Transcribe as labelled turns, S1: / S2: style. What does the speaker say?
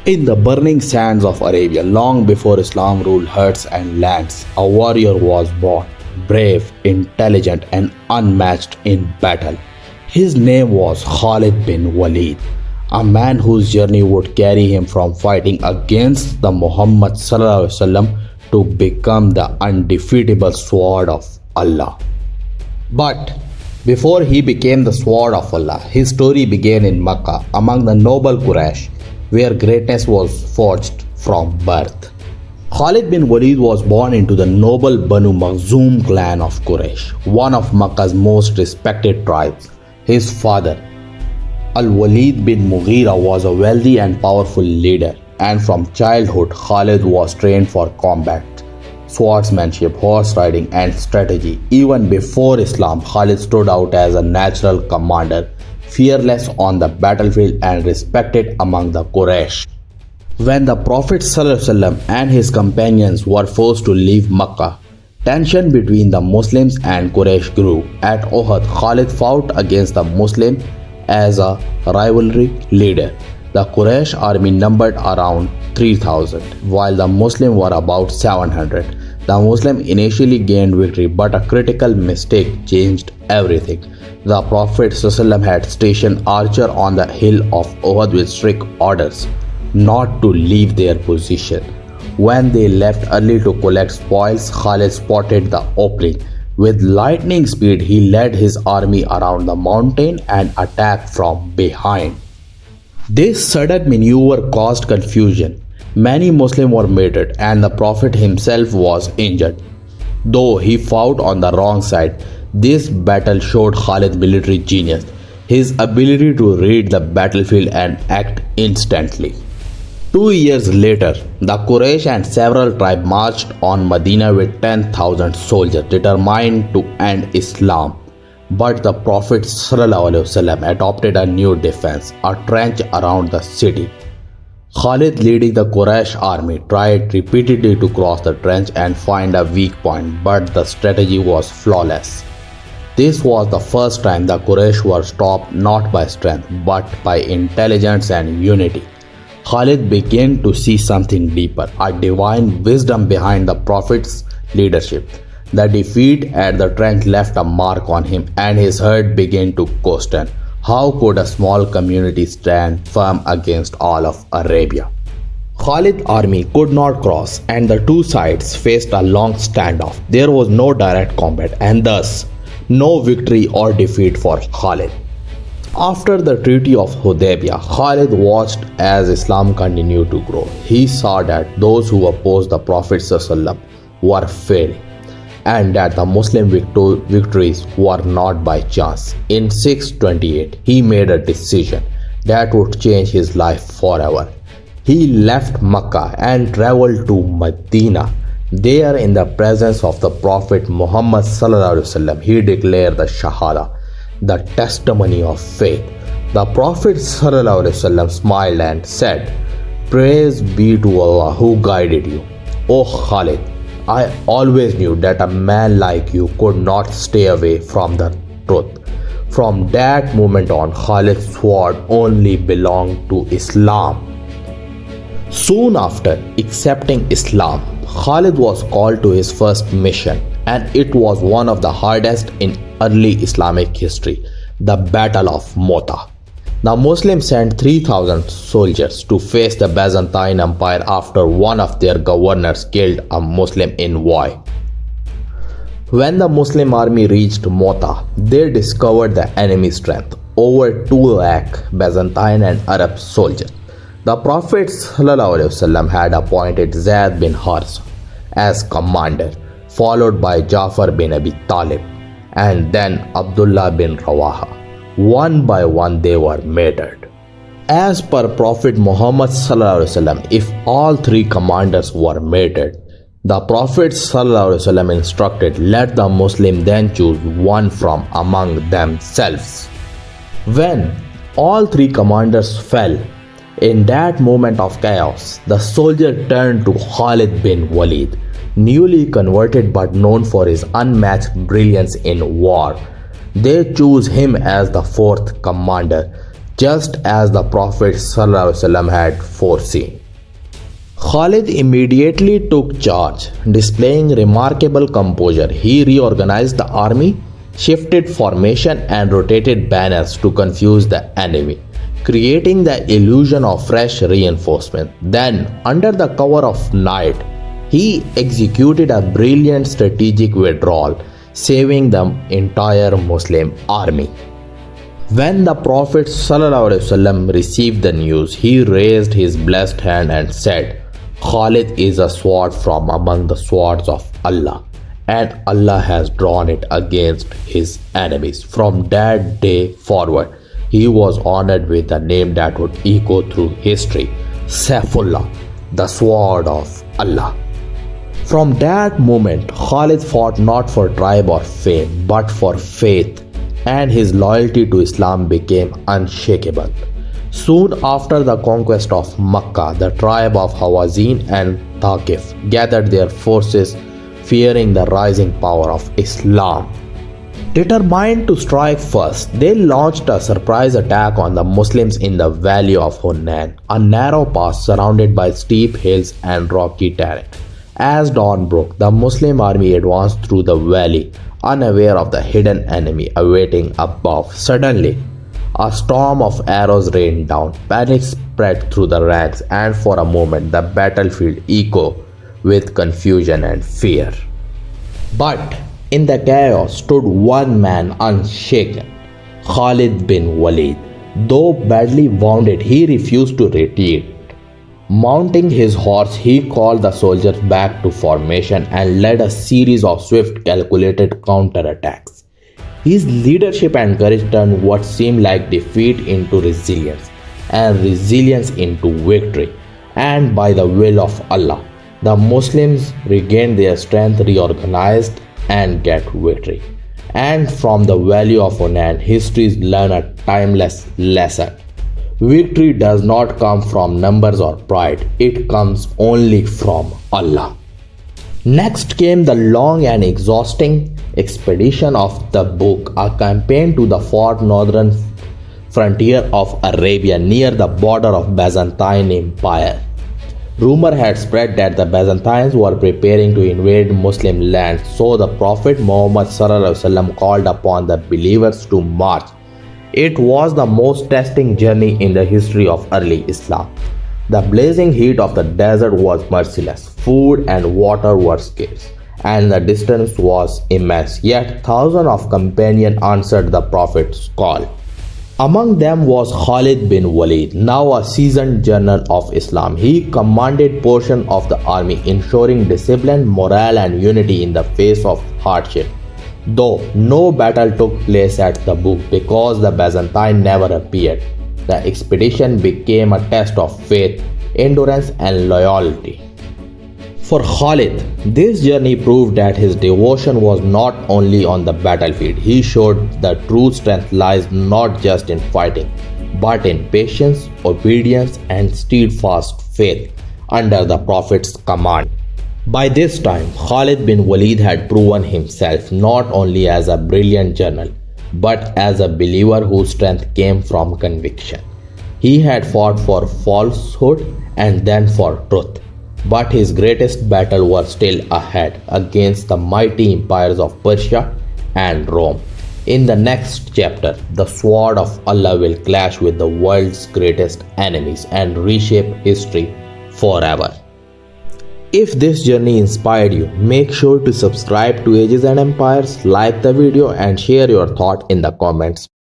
S1: In the burning sands of Arabia, long before Islam ruled herds and lands, a warrior was born, brave, intelligent, and unmatched in battle. His name was Khalid bin Waleed, a man whose journey would carry him from fighting against the Muhammad to become the undefeatable sword of Allah. But before he became the sword of Allah, his story began in Makkah among the noble Quraysh, where greatness was forged from birth. Khalid bin Waleed was born into the noble Banu Makhzum clan of Quraysh, one of Makkah's most respected tribes. His father, Al-Walid bin Mughira, was a wealthy and powerful leader, and from childhood Khalid was trained for combat, swordsmanship, horse riding, and strategy. Even before Islam, Khalid stood out as a natural commander, fearless on the battlefield and respected among the Quraysh. When the Prophet ﷺ and his companions were forced to leave Makkah, tension between the Muslims and Quraysh grew. At Uhud, Khalid fought against the Muslims as a rivalry leader. The Quraysh army numbered around 3,000, while the Muslims were about 700. The Muslims initially gained victory, but a critical mistake changed everything. The Prophet ﷺ had stationed archers on the hill of Uhud with strict orders not to leave their position. When they left early to collect spoils, Khalid spotted the opening. With lightning speed, he led his army around the mountain and attacked from behind. This sudden maneuver caused confusion. Many Muslims were murdered and the Prophet himself was injured. Though he fought on the wrong side, this battle showed Khalid's military genius, his ability to read the battlefield and act instantly. 2 years later, the Quraysh and several tribes marched on Medina with 10,000 soldiers determined to end Islam. But the Prophet ﷺ adopted a new defense, a trench around the city. Khalid, leading the Quraysh army, tried repeatedly to cross the trench and find a weak point, but the strategy was flawless. This was the first time the Quraysh were stopped not by strength but by intelligence and unity. Khalid began to see something deeper, a divine wisdom behind the Prophet's leadership. The defeat at the trench left a mark on him, and his heart began to question. How could a small community stand firm against all of Arabia? Khalid's army could not cross, and the two sides faced a long standoff. There was no direct combat, and thus no victory or defeat for Khalid. After the Treaty of Hudaybiyah, Khalid watched as Islam continued to grow. He saw that those who opposed the Prophet ﷺ were failing, and that the Muslim victories were not by chance. In 628, he made a decision that would change his life forever. He left Makkah and traveled to Medina. There, in the presence of the Prophet Muhammad ﷺ, he declared the Shahada, the testimony of faith. The Prophet ﷺ smiled and said, "Praise be to Allah who guided you. O Khalid, I always knew that a man like you could not stay away from the truth." From that moment on, Khalid's sword only belonged to Islam. Soon after accepting Islam, Khalid was called to his first mission, and it was one of the hardest in early Islamic history, the Battle of Mota. The Muslims sent 3,000 soldiers to face the Byzantine Empire after one of their governors killed a Muslim in war. When the Muslim army reached Mota, they discovered the enemy's strength, over 2 lakh Byzantine and Arab soldiers. The Prophet ﷺ had appointed Zayd bin Harisa as commander, followed by Jafar bin Abi Talib, and then Abdullah bin Rawaha. One by one they were murdered. As per Prophet Muhammad ﷺ, if all 3 commanders were murdered, the Prophet ﷺ instructed, let the Muslim then choose one from among themselves. When all 3 commanders fell, in that moment of chaos, the soldier turned to Khalid bin Waleed, newly converted but known for his unmatched brilliance in war. They chose him as the 4th commander, just as the Prophet ﷺ had foreseen. Khalid immediately took charge, displaying remarkable composure. He reorganized the army, shifted formation, and rotated banners to confuse the enemy, creating the illusion of fresh reinforcement. Then, under the cover of night, he executed a brilliant strategic withdrawal, saving the entire Muslim army. When the Prophet ﷺ received the news, he raised his blessed hand and said, "Khalid is a sword from among the swords of Allah, and Allah has drawn it against his enemies." From that day forward, he was honored with a name that would echo through history, Saifullah, the sword of Allah. From that moment, Khalid fought not for tribe or fame, but for faith, and his loyalty to Islam became unshakable. Soon after the conquest of Makkah, the tribe of Hawazin and Thaqif gathered their forces, fearing the rising power of Islam. Determined to strike first, they launched a surprise attack on the Muslims in the valley of Hunain, a narrow pass surrounded by steep hills and rocky terrain. As dawn broke, the Muslim army advanced through the valley, unaware of the hidden enemy awaiting above. Suddenly, a storm of arrows rained down. Panic spread through the ranks, and for a moment the battlefield echoed with confusion and fear. But in the chaos stood one man unshaken, Khalid bin Waleed. Though badly wounded, he refused to retreat. Mounting his horse, he called the soldiers back to formation and led a series of swift, calculated counterattacks. His leadership and courage turned what seemed like defeat into resilience, and resilience into victory. And by the will of Allah, the Muslims regained their strength, reorganized, and get victory. And from the valley of Hunain, history learned a timeless lesson. Victory does not come from numbers or pride, it comes only from Allah. Next came the long and exhausting expedition of Tabuk, a campaign to the far northern frontier of Arabia near the border of Byzantine Empire. Rumor had spread that the Byzantines were preparing to invade Muslim lands, so the Prophet Muhammad ﷺ called upon the believers to march. It was the most testing journey in the history of early Islam. The blazing heat of the desert was merciless, food and water were scarce, and the distance was immense, yet thousands of companions answered the Prophet's call. Among them was Khalid bin Waleed, now a seasoned general of Islam. He commanded portion of the army, ensuring discipline, morale, and unity in the face of hardship. Though no battle took place at Tabuk because the Byzantine never appeared, the expedition became a test of faith, endurance, and loyalty. For Khalid, this journey proved that his devotion was not only on the battlefield. He showed that true strength lies not just in fighting, but in patience, obedience, and steadfast faith under the Prophet's command. By this time, Khalid bin Waleed had proven himself not only as a brilliant general, but as a believer whose strength came from conviction. He had fought for falsehood and then for truth. But his greatest battle was still ahead against the mighty empires of Persia and Rome. In the next chapter, the sword of Allah will clash with the world's greatest enemies and reshape history forever. If this journey inspired you, make sure to subscribe to Ages and Empires, like the video, and share your thought in the comments.